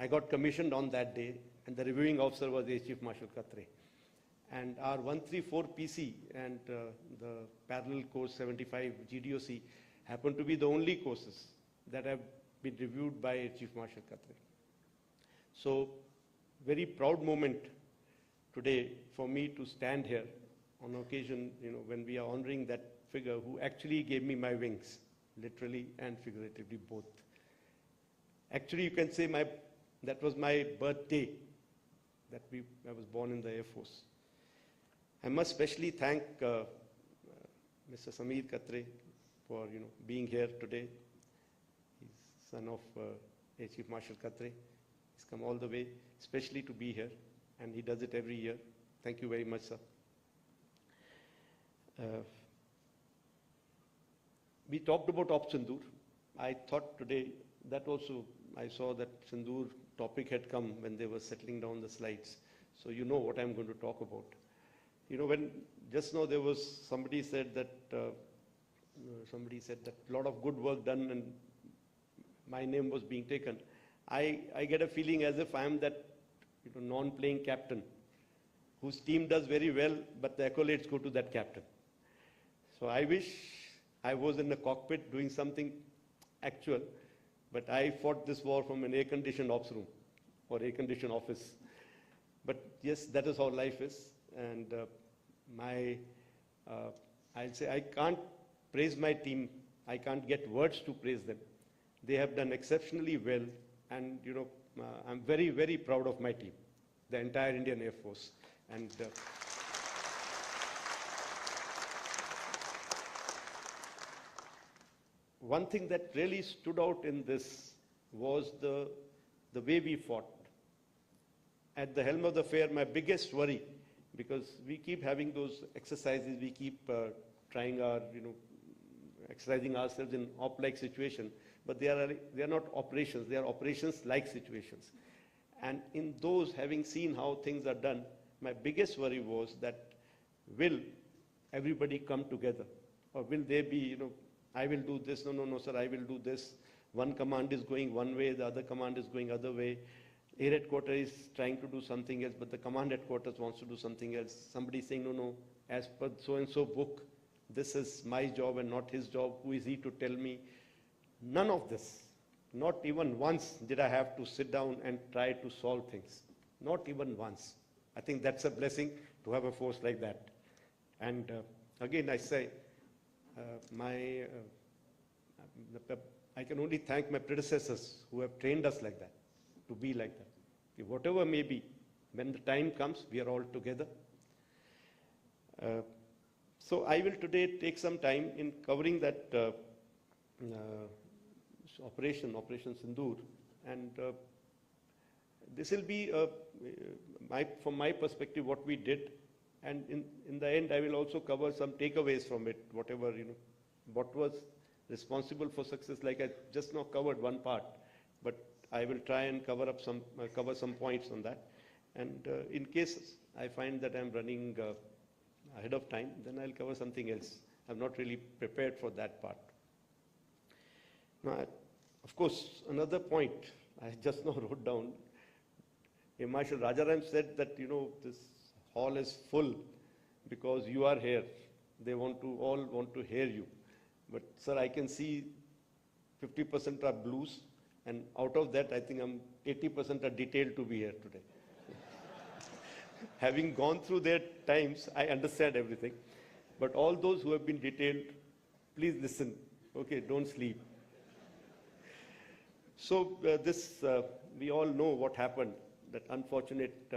I got commissioned on that day, and the reviewing officer was Air Chief Marshal Katre. And our 134 PC and the parallel course 75 GDOC happened to be the only courses that have been reviewed by Air Chief Marshal Katre. So, very proud moment today for me to stand here on occasion, when we are honoring that figure who actually gave me my wings, literally and figuratively both. Actually, you can say that was my birthday, I was born in the Air Force. I must especially thank Mr. Sameer Katre for being here today. He's son of Air Chief Marshal Katre. He's come all the way, especially to be here, and he does it every year. Thank you very much, sir. We talked about Operation Sindoor. I thought today that also, I saw that Sindur topic had come when they were settling down the slides. So you know what I'm going to talk about. When just now there was, somebody said that a lot of good work done and my name was being taken. I get a feeling as if I am that non-playing captain whose team does very well, but the accolades go to that captain. So I wish I was in the cockpit doing something actual, but I fought this war from an air-conditioned ops room or air-conditioned office. But yes, that is how life is. And I'll say I can't praise my team. I can't get words to praise them. They have done exceptionally well, and I'm very, very proud of my team, the entire Indian Air Force. And one thing that really stood out in this was the way we fought. At the helm of the affair, my biggest worry, because we keep having those exercises, we keep trying our, exercising ourselves in op-like situation, but they are not operations, they are operations-like situations. And in those, having seen how things are done, my biggest worry was that will everybody come together? Or will they be, I will do this, no, sir, I will do this. One command is going one way, the other command is going other way. Air headquarters is trying to do something else, but the command headquarters wants to do something else. Somebody is saying, no, as per so-and-so book, this is my job and not his job. Who is he to tell me? None of this. Not even once did I have to sit down and try to solve things. Not even once. I think that's a blessing to have a force like that. And again, I say, I can only thank my predecessors who have trained us like that, to be like that. Whatever may be, when the time comes, we are all together. So I will today take some time in covering that Operation Sindoor, and this will be, from my perspective, what we did, and in the end, I will also cover some takeaways from it, whatever, what was responsible for success. Like I just now covered one part, but I will try and cover some points on that. And in case I find that I'm running ahead of time, then I'll cover something else. I'm not really prepared for that part. Now, of course, another point I just now wrote down. Marshal Rajaram said that, this hall is full because you are here. They all want to hear you. But, sir, I can see 50% are blues, and out of that, I think 80% are detailed to be here today. Having gone through their times, I understand everything. But all those who have been detailed, please listen. Okay, don't sleep. So we all know what happened, that unfortunate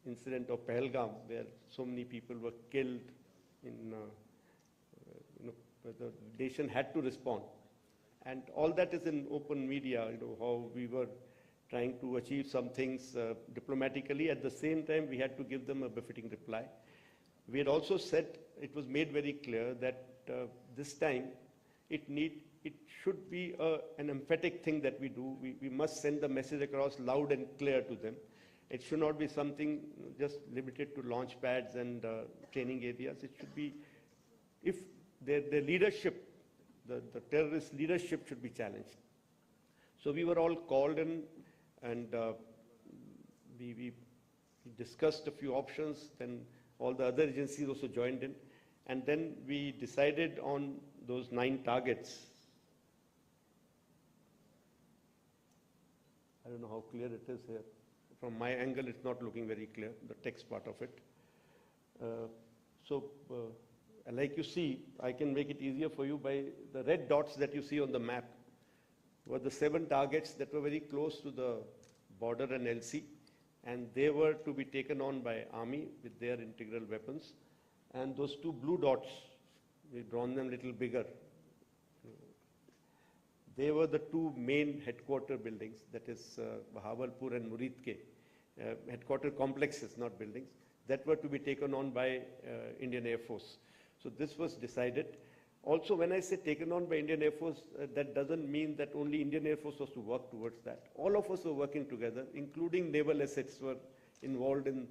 incident of Pahalgam, where so many people were killed. The nation had to respond. And all that is in open media, how we were trying to achieve some things diplomatically. At the same time, we had to give them a befitting reply. We had also said, it was made very clear that this time it should be an emphatic thing that we do. We must send the message across loud and clear to them. It should not be something just limited to launch pads and training areas. It should be, if their leadership, the terrorist leadership should be challenged. So we were all called in and we discussed a few options, then all the other agencies also joined in, and then we decided on those 9 targets. I don't know how clear it is here. From my angle, it's not looking very clear, the text part of it. Like you see, I can make it easier for you by the red dots that you see on the map were the 7 targets that were very close to the border and LC, and they were to be taken on by Army with their integral weapons. And those 2 blue dots, we've drawn them a little bigger. They were the 2 main headquarter buildings, that is Bahawalpur and Muridke, headquarter complexes, not buildings, that were to be taken on by Indian Air Force. So this was decided. Also, when I say taken on by Indian Air Force, that doesn't mean that only Indian Air Force was to work towards that. All of us were working together, including naval assets were involved in,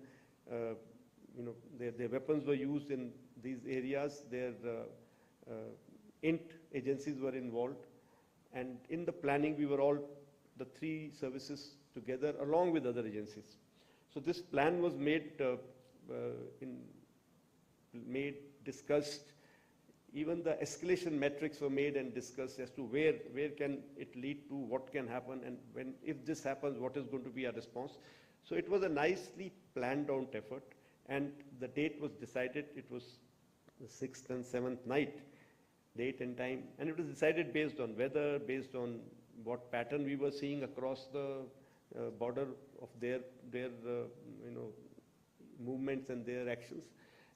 their weapons were used in these areas, their INT agencies were involved. And in the planning, we were all, the 3 services together, along with other agencies. So this plan was discussed. Even the escalation metrics were made and discussed as to where can it lead to, what can happen, and if this happens, what is going to be our response. So it was a nicely planned out effort, and the date was decided. It was the 6th and 7th night, date and time, and it was decided based on weather, based on what pattern we were seeing across the border of their movements and their actions.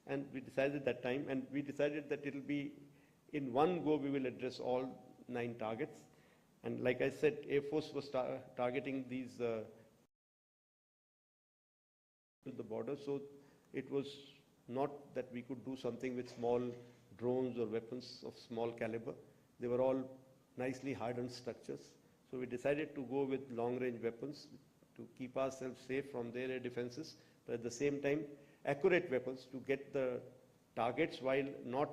And we decided that time, and we decided that it will be in one go we will address all 9 targets. And like I said, Air Force was targeting these the border, so it was not that we could do something with small drones or weapons of small caliber. They were all nicely hardened structures. So we decided to go with long-range weapons to keep ourselves safe from their air defenses, but at the same time, accurate weapons to get the targets while not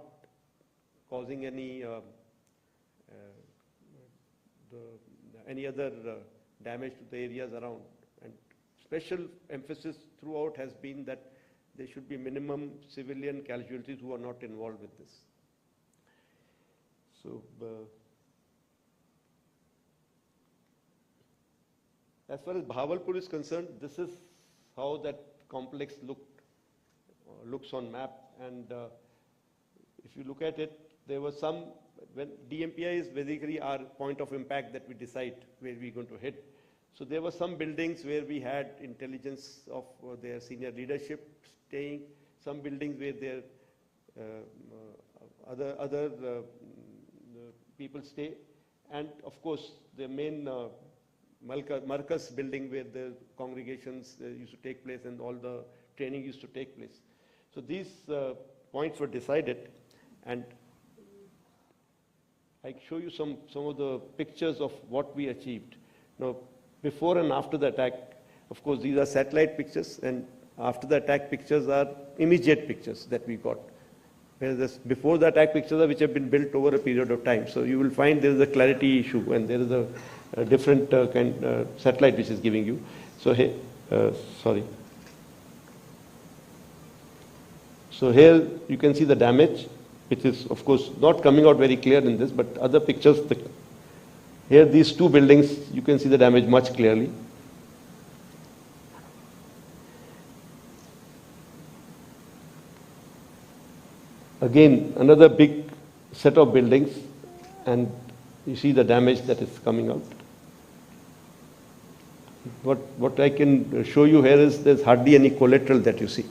causing any other damage to the areas around. And special emphasis throughout has been that there should be minimum civilian casualties who are not involved with this. So, as far as Bahawalpur is concerned, this is how that complex looks on map. And if you look at it, there were some, when DMPI is basically our point of impact that we decide where we're going to hit. So there were some buildings where we had intelligence of their senior leadership staying, some buildings where their other people stay, and of course the main Marcus building where the congregations used to take place and all the training used to take place. So these points were decided, and I show you some of the pictures of what we achieved. Now, before and after the attack, of course, these are satellite pictures, and after the attack pictures are immediate pictures that we got. Whereas before the attack pictures are which have been built over a period of time. So you will find there is a clarity issue, and there is a different satellite which is giving you. So here, sorry. So here you can see the damage, which is of course not coming out very clear in this, but other pictures, here these 2 buildings, you can see the damage much clearly. Again, another big set of buildings, and you see the damage that is coming out. What I can show you here is there's hardly any collateral that you see.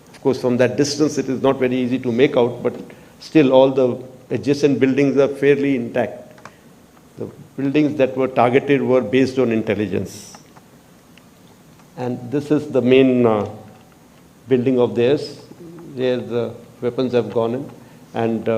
Of course, from that distance, it is not very easy to make out, but still all the adjacent buildings are fairly intact. The buildings that were targeted were based on intelligence. And this is the main building of theirs, where the weapons have gone in, and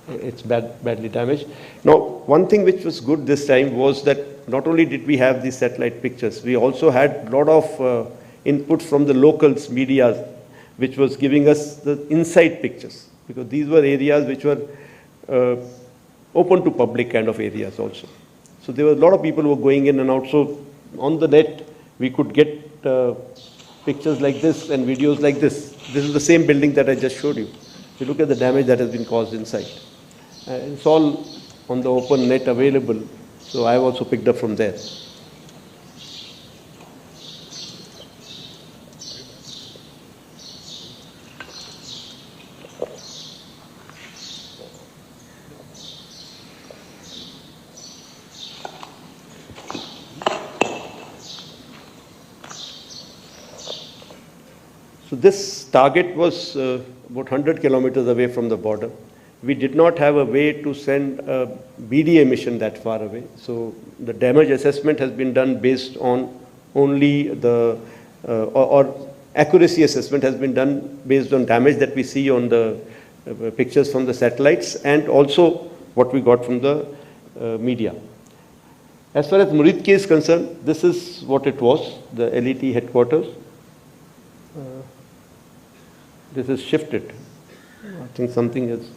it's badly damaged. Now, one thing which was good this time was that not only did we have these satellite pictures, we also had a lot of input from the locals, media, which was giving us the inside pictures, because these were areas which were open to public kind of areas also. So there were a lot of people who were going in and out. So on the net, we could get pictures like this and videos like this. This is the same building that I just showed you. You look at the damage that has been caused inside. It's all on the open net available, so I've also picked up from there. So this target was about 100 kilometers away from the border. We did not have a way to send a BDA mission that far away. So the damage assessment has been done based on only the, or accuracy assessment has been done based on damage that we see on the pictures from the satellites and also what we got from the media. As far as Muridki is concerned, this is what it was, the LET headquarters. This is shifted. I think something is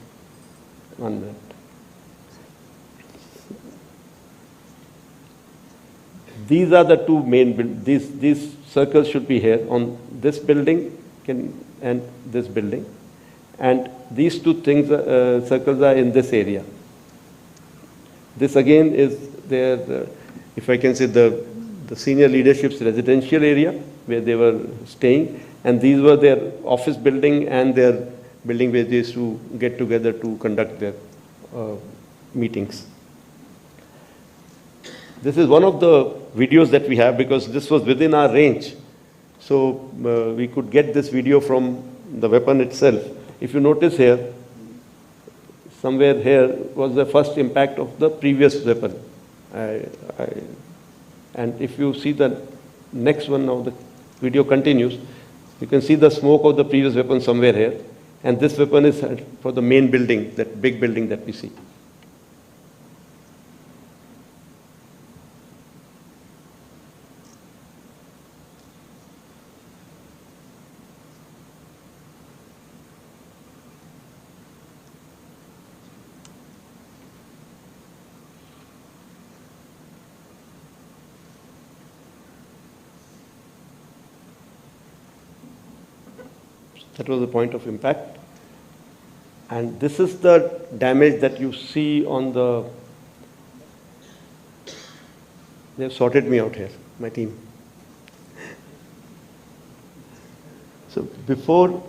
on that. These are the two main these circles should be here on this building and this building, and these two things circles are in this area. This again is their, if I can say, the senior leadership's residential area where they were staying, and these were their office building and their building where they used to get together to conduct their meetings. This is one of the videos that we have because this was within our range. So we could get this video from the weapon itself. If you notice here, somewhere here was the first impact of the previous weapon. And if you see the next one now, the video continues, you can see the smoke of the previous weapon somewhere here. And this weapon is for the main building, that big building that we see. That was the point of impact. And this is the damage that you see on the, they've sorted me out here, my team. So before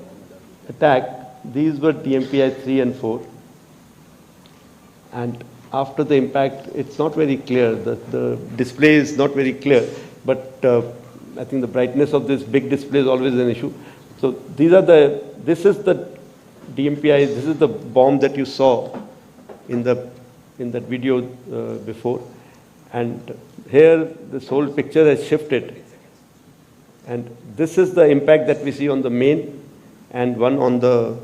attack, these were DMPI 3 and 4. And after the impact, it's not very clear. The display is not very clear, but I think the brightness of this big display is always an issue. So these are this is the DMPI, this is the bomb that you saw in that video before. And here, this whole picture has shifted. And this is the impact that we see on the main and one on the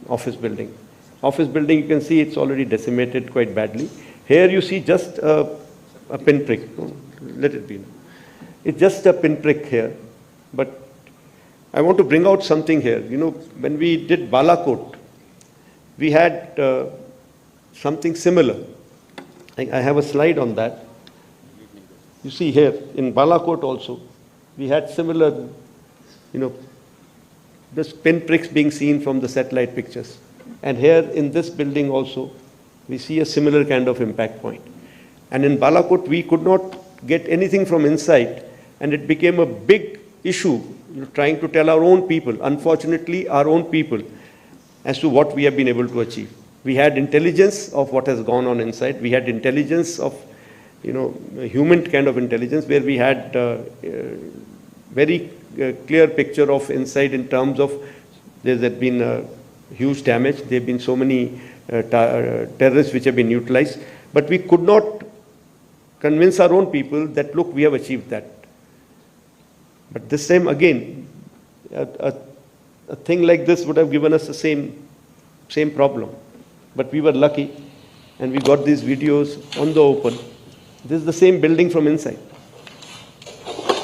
office building. Office building, you can see it's already decimated quite badly. Here you see just a pinprick. Let it be. It's just a pinprick here. But I want to bring out something here. You know, when we did Balakot, we had something similar. I have a slide on that. You see here, in Balakot also, we had similar, you know, this pinpricks being seen from the satellite pictures. And here in this building also, we see a similar kind of impact point. And in Balakot, we could not get anything from inside, and it became a big issue, trying to tell our own people, unfortunately our own people, as to what we have been able to achieve. We had intelligence of what has gone on inside. We had intelligence of, you know, human kind of intelligence, where we had very clear picture of inside in terms of there has been huge damage. There have been so many terrorists which have been neutralized. But we could not convince our own people that, look, we have achieved that. But this time again, a thing like this would have given us the same problem. But we were lucky, and we got these videos on the open. This is the same building from inside.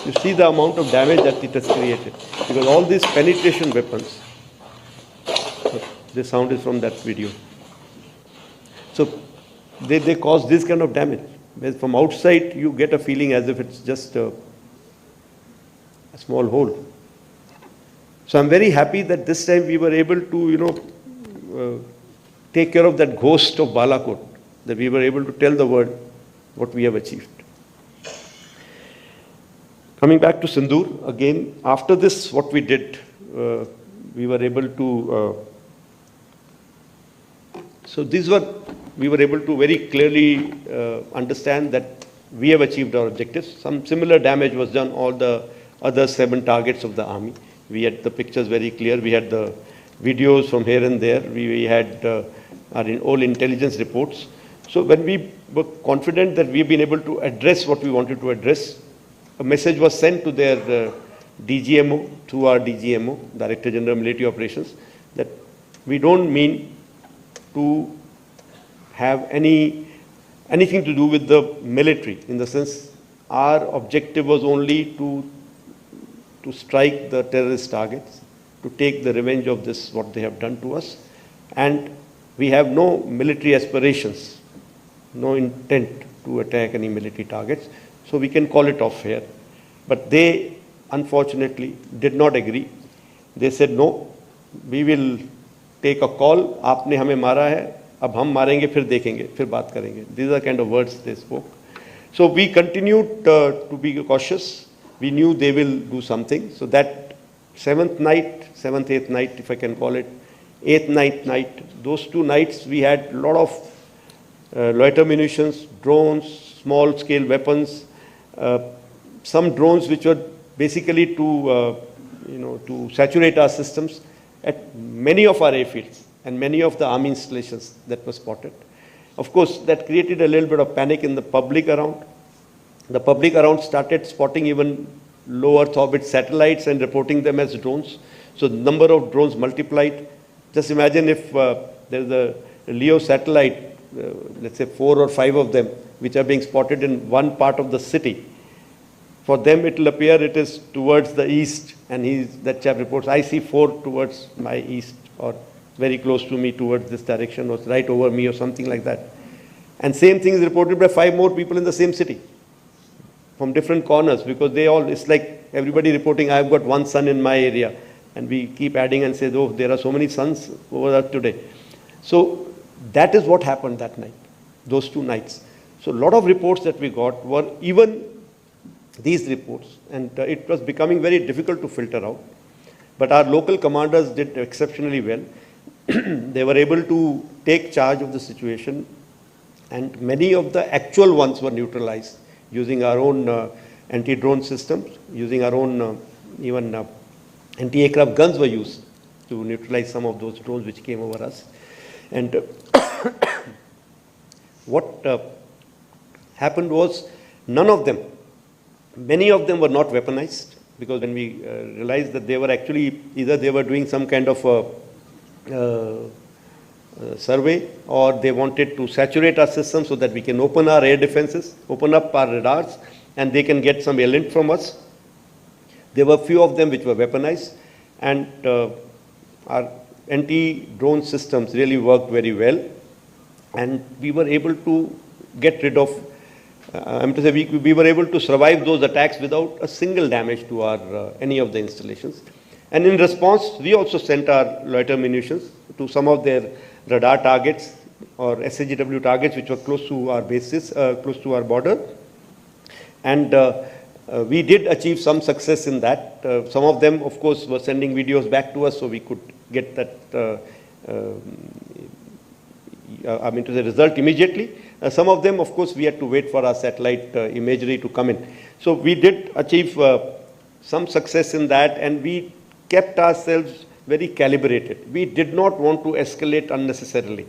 You see the amount of damage that it has created, because all these penetration weapons, the sound is from that video. So they cause this kind of damage. From outside, you get a feeling as if it's just a small hole. So I'm very happy that this time we were able to, take care of that ghost of Balakot, that we were able to tell the world what we have achieved. Coming back to Sindur, again, after this, what we did, we were able to, we were able to very clearly understand that we have achieved our objectives. Some similar damage was done all the other 7 targets of the army. We had the pictures very clear. We had the videos from here and there. We had all intelligence reports. So when we were confident that we've been able to address what we wanted to address, a message was sent to their DGMO, through our DGMO, Director General Military Operations, that we don't mean to have anything to do with the military. In the sense, our objective was only to strike the terrorist targets, to take the revenge of this, what they have done to us. And we have no military aspirations, no intent to attack any military targets. So we can call it off here. But they, unfortunately, did not agree. They said, no, we will take a call. आपने हमें मारा है, अब हम मारेंगे, फिर देखेंगे, फिर बात करेंगे. These are kind of words they spoke. So we continued to be cautious. We knew they will do something. So that 7th, 8th night, if I can call it, 8th, 9th night, those 2 nights we had a lot of loiter munitions, drones, small-scale weapons, some drones which were basically to saturate our systems at many of our airfields and many of the army installations that were spotted. Of course, that created a little bit of panic in the public around. The public around started spotting even low Earth orbit satellites and reporting them as drones. So the number of drones multiplied. Just imagine if there's a LEO satellite, let's say 4 or 5 of them, which are being spotted in one part of the city. For them, it will appear it is towards the east, and that chap reports, I see 4 towards my east, or very close to me towards this direction, or right over me, or something like that. And same thing is reported by 5 more people in the same city, from different corners, because it's like everybody reporting, I've got 1 sun in my area, and we keep adding and say, oh, there are so many suns over there today. So that is what happened that night, those 2 nights. So a lot of reports that we got were even these reports, and it was becoming very difficult to filter out. But our local commanders did exceptionally well. They were able to take charge of the situation, and many of the actual ones were neutralized using our own anti-drone systems, using our own even anti-aircraft guns were used to neutralize some of those drones which came over us. And what happened was many of them were not weaponized, because when we realized that they were actually, either they were doing some kind of survey, or they wanted to saturate our system so that we can open our air defenses, open up our radars, and they can get some airlift from us. There were few of them which were weaponized, and our anti-drone systems really worked very well, and we were able to get rid of, we were able to survive those attacks without a single damage to our any of the installations. And in response, we also sent our loiter munitions to some of their radar targets or SAGW targets which were close to our bases, close to our border. And we did achieve some success in that. Some of them, of course, were sending videos back to us, so we could get that, the result immediately. Some of them, of course, we had to wait for our satellite imagery to come in. So we did achieve some success in that, and we kept ourselves very calibrated. We did not want to escalate unnecessarily,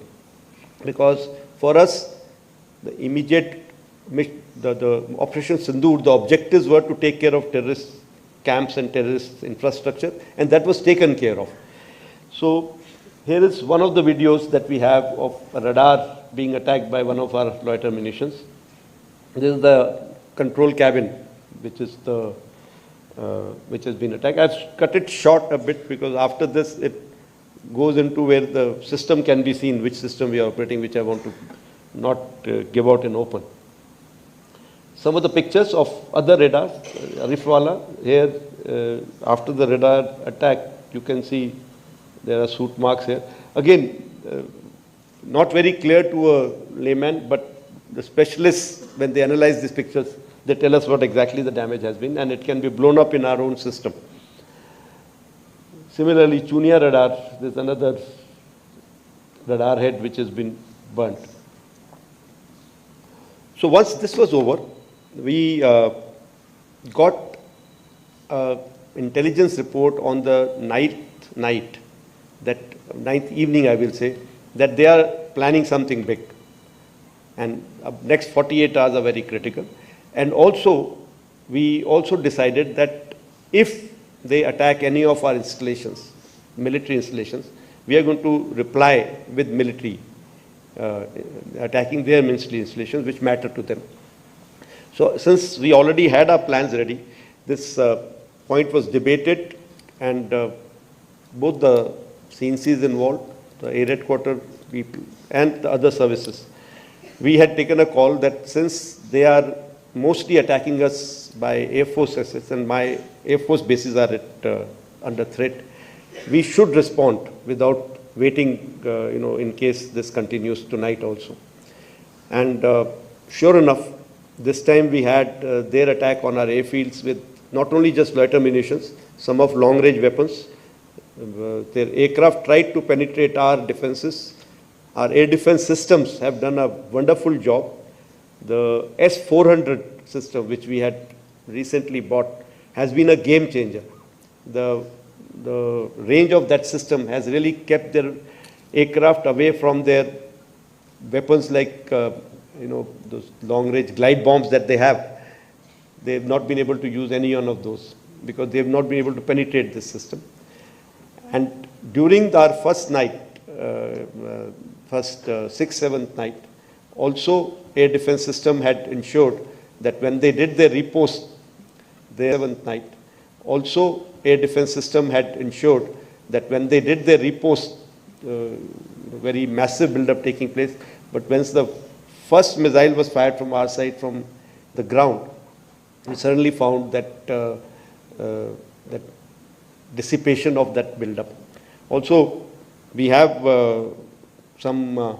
because for us, the immediate, the Operation Sindoor, the objectives were to take care of terrorist camps and terrorist infrastructure, and that was taken care of. So here is one of the videos that we have of a radar being attacked by one of our loiter munitions. This is the control cabin, which is the which has been attacked. I've cut it short a bit because after this it goes into where the system can be seen, which system we are operating, which I want to not give out in open. some of the pictures of other radars. Rifwala, here, after the radar attack, you can see there are soot marks here. Again, not very clear to a layman, but the specialists, when they analyze these pictures, they tell us what exactly the damage has been, and it can be blown up in our own system. Similarly, Chunia radar, there's another radar head which has been burnt. So once this was over, we got intelligence report on the ninth evening, I will say, that they are planning something big. And next 48 hours are very critical. And also, we also decided that if they attack any of our installations, military installations, we are going to reply with military, attacking their military installations which matter to them. So since we already had our plans ready, this point was debated, and both the CNCs involved, the air headquarter people and the other services, we had taken a call that since they are mostly attacking us by Air Force assets and my Air Force bases are under threat, we should respond without waiting, in case this continues tonight also. And sure enough, this time we had their attack on our airfields with not only just loiter munitions, some of long-range weapons. Their aircraft tried to penetrate our defenses. Our air defense systems have done a wonderful job. The S-400 system, which we had recently bought, has been a game changer. The range of that system has really kept their aircraft away from their weapons like, those long-range glide bombs that they have. They've not been able to use any one of those because they've not been able to penetrate this system. And during our first night, sixth, seventh night, also air defense system had ensured that when they did their repost, their seventh night, also air defense system had ensured that when they did their repost, very massive build-up taking place, but once the first missile was fired from our side from the ground, we suddenly found that that dissipation of that build-up. Also, we have some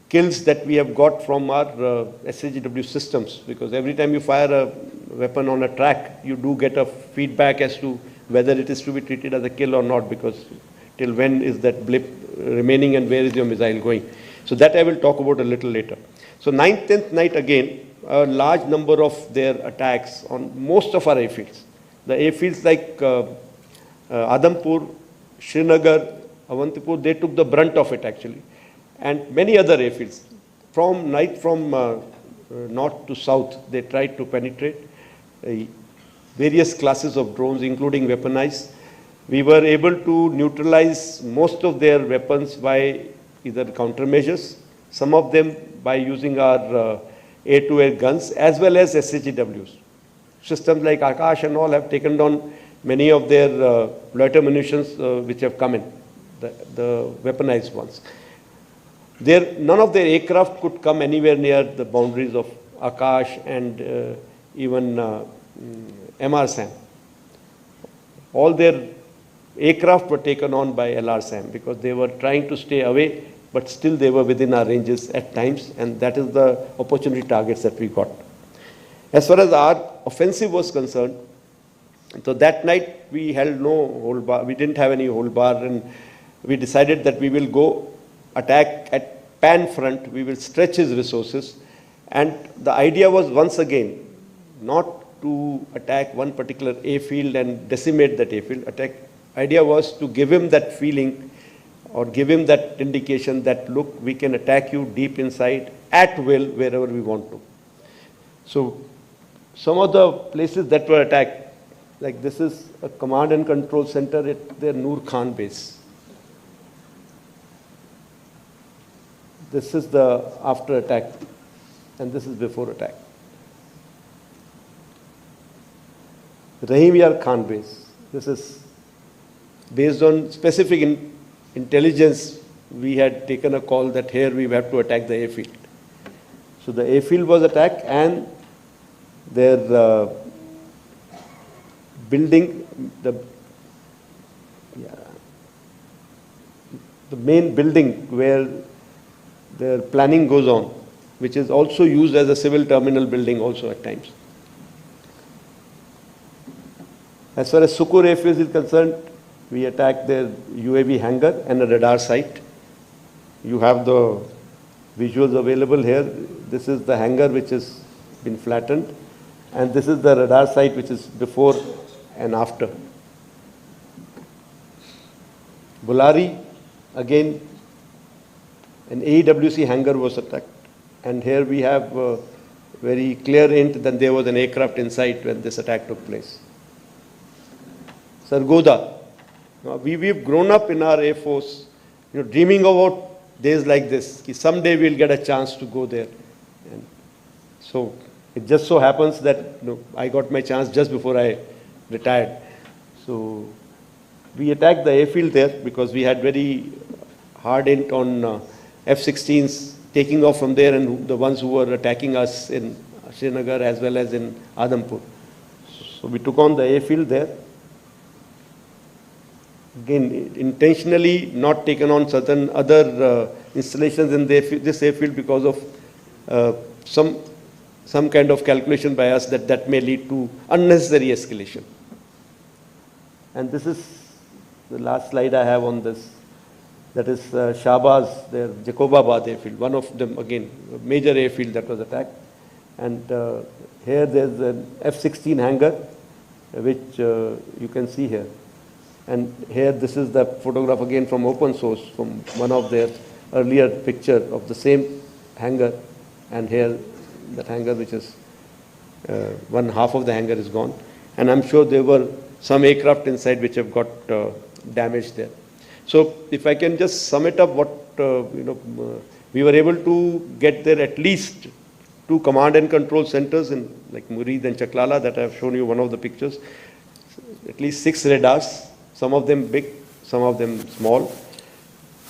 kills that we have got from our SAGW systems, because every time you fire a weapon on a track, you do get a feedback as to whether it is to be treated as a kill or not, because till when is that blip remaining and where is your missile going. So that I will talk about a little later. So 9th, 10th night again, a large number of their attacks on most of our airfields. The airfields like Adampur, Srinagar, Avantipur, they took the brunt of it actually. And many other airfields. From north to south, they tried to penetrate various classes of drones, including weaponized. We were able to neutralize most of their weapons by either countermeasures, some of them by using our air-to-air guns, as well as SAGWs. Systems like Akash and all have taken down many of their loiter munitions which have come in, the weaponized ones. None of their aircraft could come anywhere near the boundaries of Akash and even MRSAM. All their aircraft were taken on by LRSAM because they were trying to stay away, but still they were within our ranges at times, and that is the opportunity targets that we got. As far as our offensive was concerned, so that night we held no hold bar, we didn't have any hold bar, and we decided that we will go attack at Pan front, we will stretch his resources, and the idea was once again not to attack one particular airfield and decimate that airfield. Idea was to give him that feeling or give him that indication that, look, we can attack you deep inside at will wherever we want to. So some of the places that were attacked, like this is a command and control center at their Noor Khan base. This is the after attack, and this is before attack. Rahim Yar Khan base. This is based on specific intelligence. We had taken a call that here we have to attack the airfield. So the airfield was attacked, and their building, the main building where their planning goes on, which is also used as a civil terminal building also at times. As far as Sukur airfield is concerned, we attacked their UAV hangar and a radar site. You have the visuals available here. This is the hangar which has been flattened, and this is the radar site which is before and after. Bulari, again, an AW&C hangar was attacked, and here we have very clear hint that there was an aircraft inside when this attack took place. Sargodha, we've grown up in our Air Force, dreaming about days like this, that someday we'll get a chance to go there. And so it just so happens that I got my chance just before I retired. So we attacked the airfield there because we had very hard hint on F-16s taking off from there, and the ones who were attacking us in Srinagar as well as in Adhampur. So we took on the airfield there. Again, intentionally not taken on certain other installations in this airfield because of some kind of calculation by us that may lead to unnecessary escalation. And this is the last slide I have on this. That is Shahbaz, their Jacobabad airfield, one of them, again, a major airfield that was attacked. And here there's an F-16 hangar, which you can see here. And here, this is the photograph again from open source, from one of their earlier picture of the same hangar. And here, that hangar, which is one half of the hangar is gone. And I'm sure there were some aircraft inside which have got damaged there. So if I can just sum it up, what we were able to get there at least 2 command and control centers in like Murid and Chaklala that I've shown you one of the pictures. At least 6 radars. Some of them big, some of them small.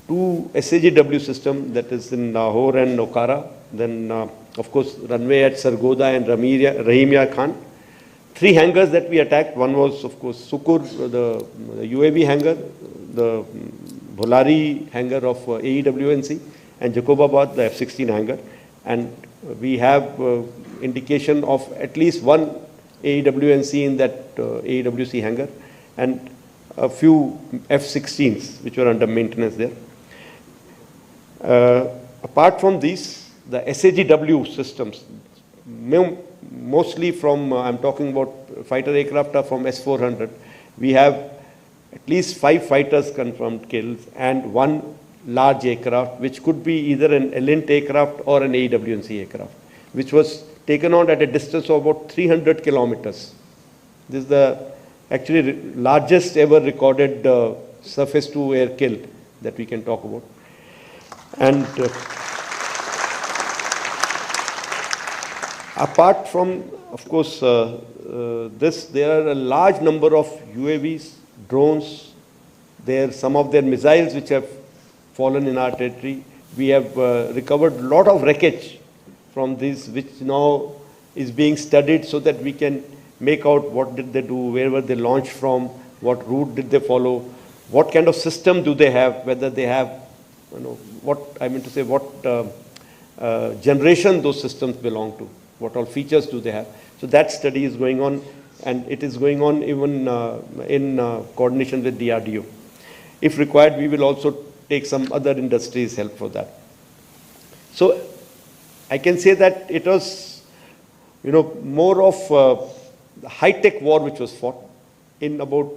2 SAGW system, that is in Lahore and Okara. Then, of course, runway at Sargodha and Rahimia Khan. 3 hangars that we attacked. One was, of course, Sukur, the UAV hangar, the Bulari hangar of AW&C, and Jacobabad, the F-16 hangar. And we have indication of at least 1 AW&C in that AW&C hangar, and a few F-16s which were under maintenance there. Apart from these, the SAGW systems, mostly from, I'm talking about fighter aircraft are from S-400. We have at least 5 fighters confirmed kills and 1 large aircraft, which could be either an Elint aircraft or an AW&C aircraft, which was taken on at a distance of about 300 kilometers. This is the actually largest ever recorded surface-to-air kill that we can talk about. And apart from, of course, this, there are a large number of UAVs, drones. There are some of their missiles which have fallen in our territory. We have recovered a lot of wreckage from these, which now is being studied so that we can make out what did they do, where were they launched from, what route did they follow, what kind of system do they have, whether they have, what I mean to say, what generation those systems belong to, what all features do they have. So that study is going on, and it is going on even in coordination with DRDO. If required, we will also take some other industries' help for that. So I can say that it was, more of the high-tech war which was fought. In about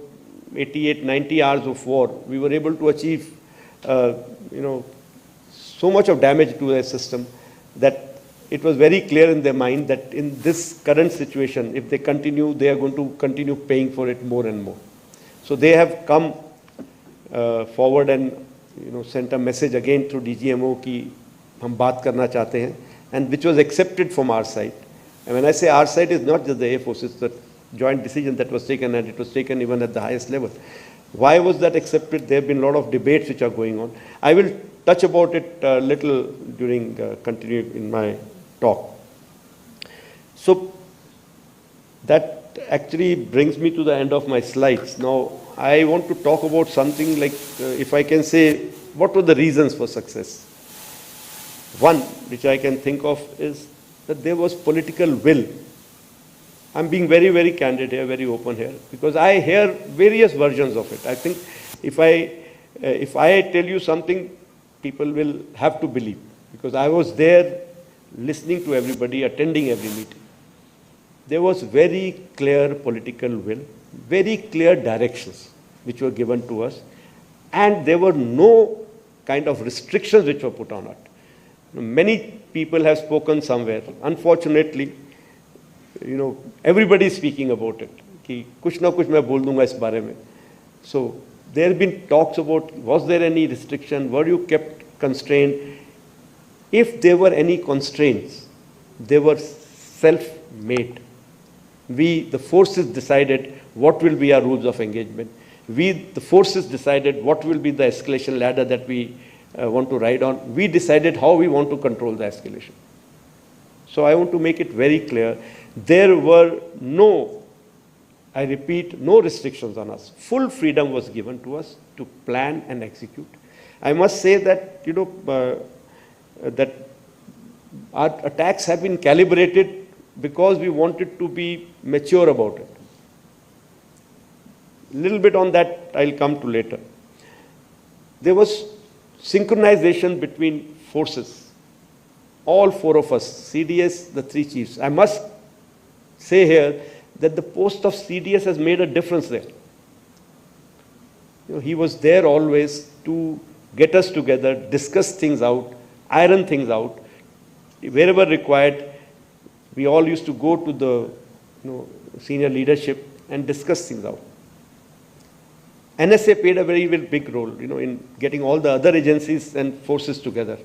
88, 90 hours of war, we were able to achieve, so much of damage to their system that it was very clear in their mind that in this current situation, if they continue, they are going to continue paying for it more and more. So they have come forward and sent a message again through DGMO कि हम बात करना चाहते हैं, and which was accepted from our side. And when I say our side, is not just the Air Force, it's the joint decision that was taken, and it was taken even at the highest level. Why was that accepted? There have been a lot of debates which are going on. I will touch about it a little during continue in my talk. So That actually brings me to the end of my slides. Now, I want to talk about something like, if I can say, what were the reasons for success? One, which I can think of, is that there was political will. I'm being very, very candid here, very open here, because I hear various versions of it. I think if I tell you something, people will have to believe, because I was there listening to everybody, attending every meeting. There was very clear political will, very clear directions which were given to us, and there were no kind of restrictions which were put on it. Many people have spoken somewhere. Unfortunately, everybody is speaking about it. कि कुछ ना कुछ मैं बोल दूंगा इस बारे में. So there have been talks about, was there any restriction? Were you kept constrained? If there were any constraints, they were self-made. We, the forces, decided what will be our rules of engagement. We, the forces, decided what will be the escalation ladder that we want to ride on. We decided how we want to control the escalation. So I want to make it very clear. There were no, I repeat, no restrictions on us. Full freedom was given to us to plan and execute. I must say that, that our attacks have been calibrated because we wanted to be mature about it. A little bit on that I'll come to later. There was synchronization between forces. All four of us, CDS, the three chiefs. I must say here that the post of CDS has made a difference there. He was there always to get us together, discuss things out, iron things out. Wherever required, we all used to go to the senior leadership and discuss things out. NSA played a very, very big role, in getting all the other agencies and forces together.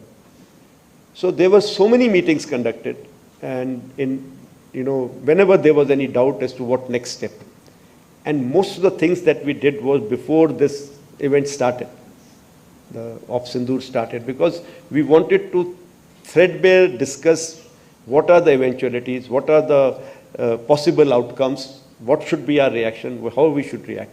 So there were so many meetings conducted, and whenever there was any doubt as to what next step. And most of the things that we did was before this event started, the Operation Sindoor started, because we wanted to threadbare discuss what are the eventualities, what are the possible outcomes, what should be our reaction, how we should react.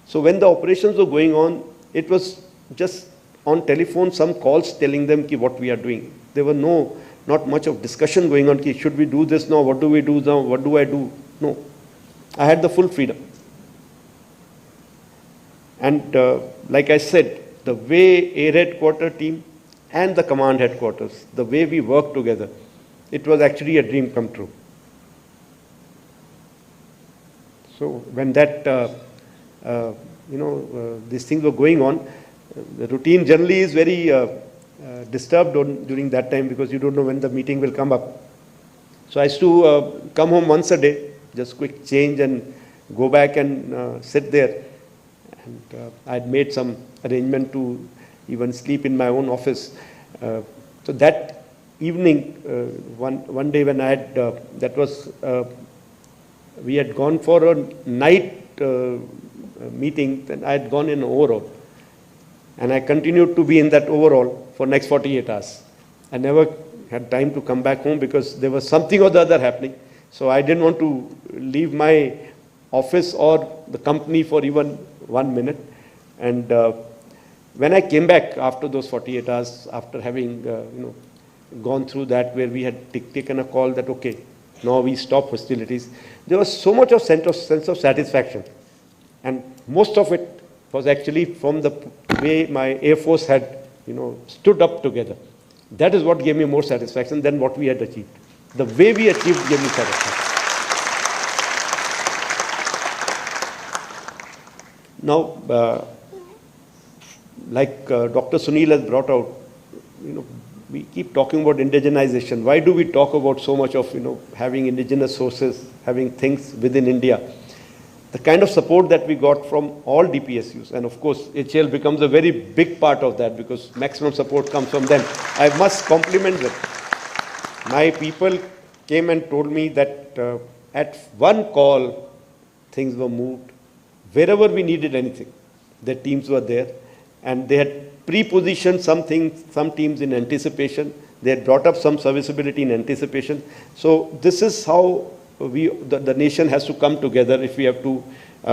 So when the operations were going on, it was just on telephone, some calls telling them what we are doing. There were not much of discussion going on, should we do this now, what do we do now, what do I do? No, I had the full freedom. And like I said, the way Air Headquarters team and the command headquarters, the way we worked together, it was actually a dream come true. So when that, these things were going on, the routine generally is very disturbed during that time, because you don't know when the meeting will come up. So I used to come home once a day, just quick change and go back and sit there. And I had made some arrangement to even sleep in my own office. So that evening, one day when I had, that was, we had gone for a night meeting, then I had gone in overall. And I continued to be in that overall for next 48 hours. I never had time to come back home because there was something or the other happening. So I didn't want to leave my office or the company for even 1 minute. And when I came back after those 48 hours, after having gone through that, where we had taken a call that, okay, now we stop hostilities, there was so much of sense of satisfaction. And most of it was actually from the way my Air Force had, stood up together. That is what gave me more satisfaction than what we had achieved. The way we achieved gave me satisfaction. Now, like Dr. Sunil has brought out, we keep talking about indigenization. Why do we talk about so much of, having indigenous sources, having things within India? The kind of support that we got from all DPSUs, and of course, HL becomes a very big part of that because maximum support comes from them. I must compliment them. My people came and told me that at one call, things were moved. Wherever we needed anything, their teams were there, and they had pre-positioned some teams in anticipation. They had brought up some serviceability in anticipation. So this is how the nation has to come together if we have to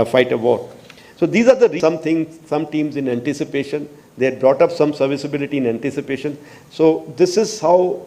fight a war. So these are some things, some teams in anticipation. They had brought up some serviceability in anticipation. So this is how